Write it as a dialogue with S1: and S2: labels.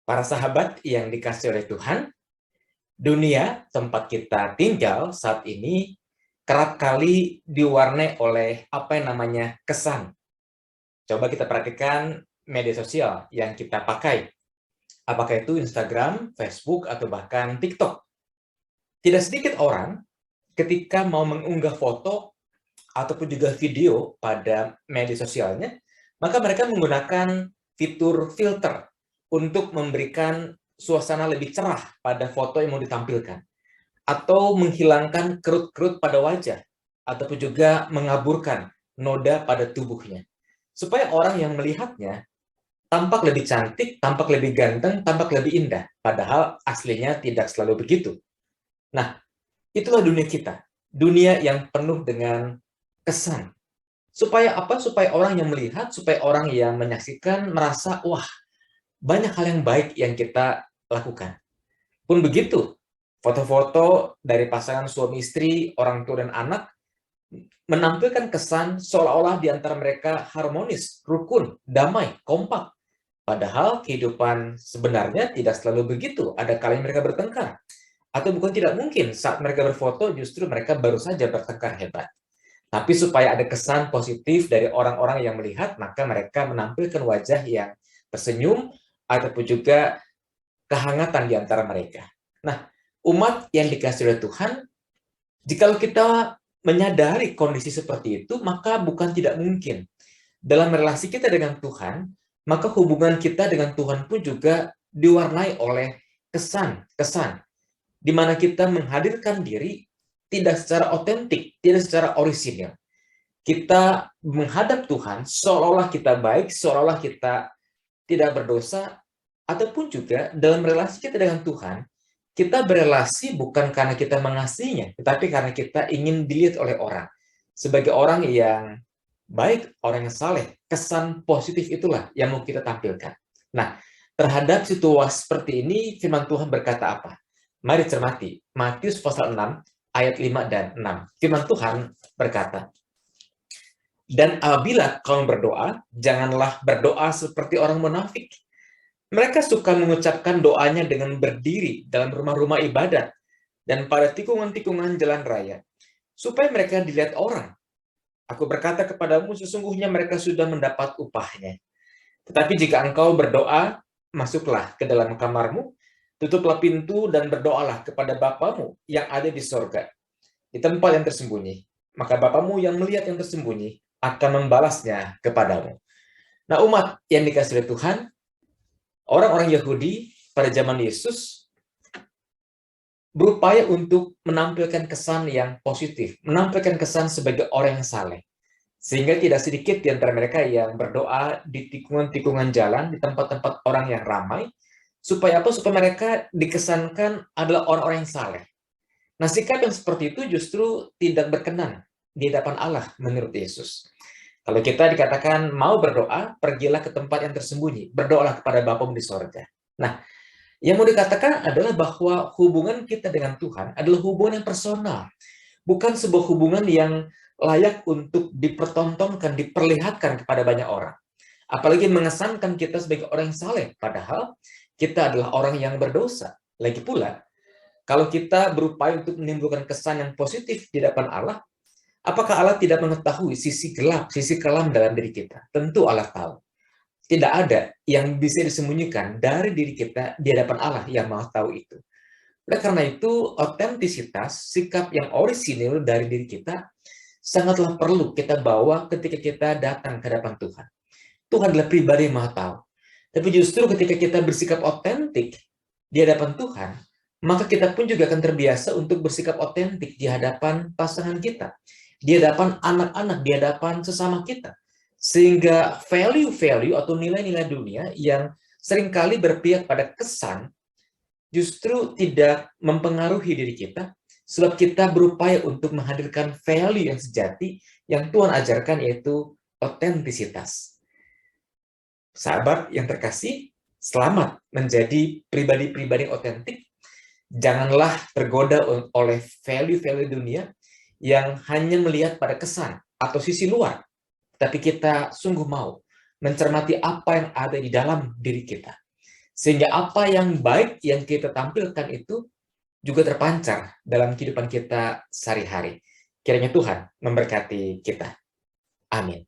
S1: Para sahabat yang dikasih oleh Tuhan, dunia tempat kita tinggal saat ini kerap kali diwarnai oleh apa yang namanya kesan. Coba kita perhatikan media sosial yang kita pakai. Apakah itu Instagram, Facebook, atau bahkan TikTok. Tidak sedikit orang ketika mau mengunggah foto ataupun juga video pada media sosialnya, maka mereka menggunakan fitur filter untuk memberikan suasana lebih cerah pada foto yang mau ditampilkan, atau menghilangkan kerut-kerut pada wajah, ataupun juga mengaburkan noda pada tubuhnya, supaya orang yang melihatnya tampak lebih cantik, tampak lebih ganteng, tampak lebih indah, padahal aslinya tidak selalu begitu. Nah, itulah dunia kita, dunia yang penuh dengan kesan. Supaya apa? Supaya orang yang melihat, supaya orang yang menyaksikan merasa, wah, banyak hal yang baik yang kita lakukan. Pun begitu, foto-foto dari pasangan suami istri, orang tua dan anak menampilkan kesan seolah-olah di antara mereka harmonis, rukun, damai, kompak. Padahal kehidupan sebenarnya tidak selalu begitu. Ada kalanya mereka bertengkar. Atau bukan tidak mungkin saat mereka berfoto justru mereka baru saja bertengkar hebat. Tapi supaya ada kesan positif dari orang-orang yang melihat, maka mereka menampilkan wajah yang tersenyum ataupun juga kehangatan di antara mereka. Nah, umat yang dikasihi oleh Tuhan, jikalau kita menyadari kondisi seperti itu, maka bukan tidak mungkin dalam relasi kita dengan Tuhan, maka hubungan kita dengan Tuhan pun juga diwarnai oleh kesan-kesan, di mana kita menghadirkan diri tidak secara otentik, tidak secara orisinil. Kita menghadap Tuhan seolah-olah kita baik, seolah-olah kita tidak berdosa, ataupun juga dalam relasi kita dengan Tuhan, kita berelasi bukan karena kita mengasihinya, tetapi karena kita ingin dilihat oleh orang. Sebagai orang yang baik, orang yang saleh, kesan positif itulah yang mau kita tampilkan. Nah, terhadap situasi seperti ini, firman Tuhan berkata apa? Mari cermati, Matius pasal 6, ayat 5 dan 6. Firman Tuhan berkata, dan apabila kamu berdoa, janganlah berdoa seperti orang munafik. Mereka suka mengucapkan doanya dengan berdiri dalam rumah-rumah ibadat dan pada tikungan-tikungan jalan raya, supaya mereka dilihat orang. Aku berkata kepadamu, sesungguhnya mereka sudah mendapat upahnya. Tetapi jika engkau berdoa, masuklah ke dalam kamarmu, tutuplah pintu dan berdoalah kepada Bapamu yang ada di sorga, di tempat yang tersembunyi. Maka Bapamu yang melihat yang tersembunyi akan membalasnya kepadamu. Nah, umat yang dikasihi Tuhan, orang-orang Yahudi pada zaman Yesus berupaya untuk menampilkan kesan yang positif, menampilkan kesan sebagai orang yang saleh. Sehingga tidak sedikit di antara mereka yang berdoa di tikungan-tikungan jalan, di tempat-tempat orang yang ramai, supaya apa? Supaya mereka dikesankan adalah orang-orang yang saleh. Nah, sikap yang seperti itu justru tidak berkenan di hadapan Allah menurut Yesus. Kalau kita dikatakan mau berdoa, pergilah ke tempat yang tersembunyi, berdoalah kepada Bapamu di sorga. Nah, yang mau dikatakan adalah bahwa hubungan kita dengan Tuhan adalah hubungan yang personal, bukan sebuah hubungan yang layak untuk dipertontonkan, diperlihatkan kepada banyak orang. Apalagi mengesankan kita sebagai orang yang saleh, padahal kita adalah orang yang berdosa. Lagi pula, kalau kita berupaya untuk menimbulkan kesan yang positif di hadapan Allah, apakah Allah tidak mengetahui sisi gelap, sisi kelam dalam diri kita? Tentu Allah tahu. Tidak ada yang bisa disembunyikan dari diri kita di hadapan Allah yang Maha tahu itu. Oleh karena itu, otentisitas, sikap yang orisinil dari diri kita sangatlah perlu kita bawa ketika kita datang ke hadapan Tuhan. Tuhan adalah pribadi yang Maha tahu. Tapi justru ketika kita bersikap otentik di hadapan Tuhan, maka kita pun juga akan terbiasa untuk bersikap otentik di hadapan pasangan kita, di hadapan anak-anak, di hadapan sesama kita. Sehingga value-value atau nilai-nilai dunia yang seringkali berpihak pada kesan justru tidak mempengaruhi diri kita, sebab kita berupaya untuk menghadirkan value yang sejati yang Tuhan ajarkan, yaitu otentisitas. Sahabat yang terkasih, selamat menjadi pribadi-pribadi otentik. Janganlah tergoda oleh value-value dunia yang hanya melihat pada kesan atau sisi luar, tapi kita sungguh mau mencermati apa yang ada di dalam diri kita. Sehingga apa yang baik yang kita tampilkan itu juga terpancar dalam kehidupan kita sehari-hari. Kiranya Tuhan memberkati kita. Amin.